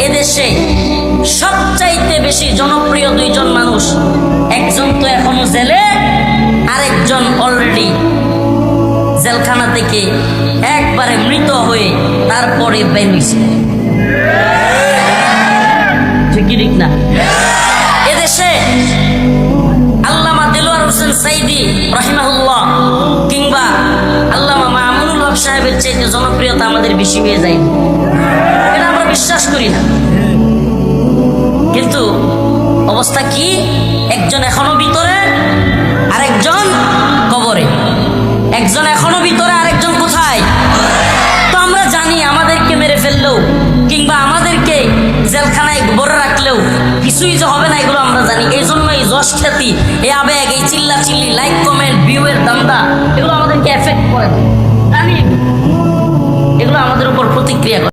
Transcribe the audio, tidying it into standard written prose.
এদেশে সবচাইতে বেশি জনপ্রিয় দুইজন মানুষ, একজন তো এখনো জেলে, আরেকজন অলরেডি জেলখানা থেকে একবারে মৃত হয়ে তারপরে বের হইছে। ঠিক না? এদেশে আল্লামা দেলোয়ার হোসেন সাইদি রাহিমাহুল্লাহ কিংবা আল্লামা মামুনুল হক সাহেবের চাইতে জনপ্রিয়তা আমাদের বেশি হয়ে যায়, এটা আমরা বিশ্বাস করি না। কিন্তু অবস্থা কি? একজন এখনো ভিতরে, আরেকজন কবরে। একজন এখনো ভিতরে, আরেকজন কোথায়? তো আমরা জানি আমাদেরকে মেরে ফেললেও কিংবা আমাদেরকে জেলখানায় ভরে রাখলেও কিছুই যে হবে না, এগুলো আমরা জানি। এই জন্য এই যশ খ্যাতি, এই আবেগ, এই চিল্লা চিল্লি, লাইক কমেন্ট, ভিউয়ের দান্দা, এগুলো আমাদেরকে এফেক্ট করে, জানি এগুলো আমাদের উপর প্রতিক্রিয়া করে।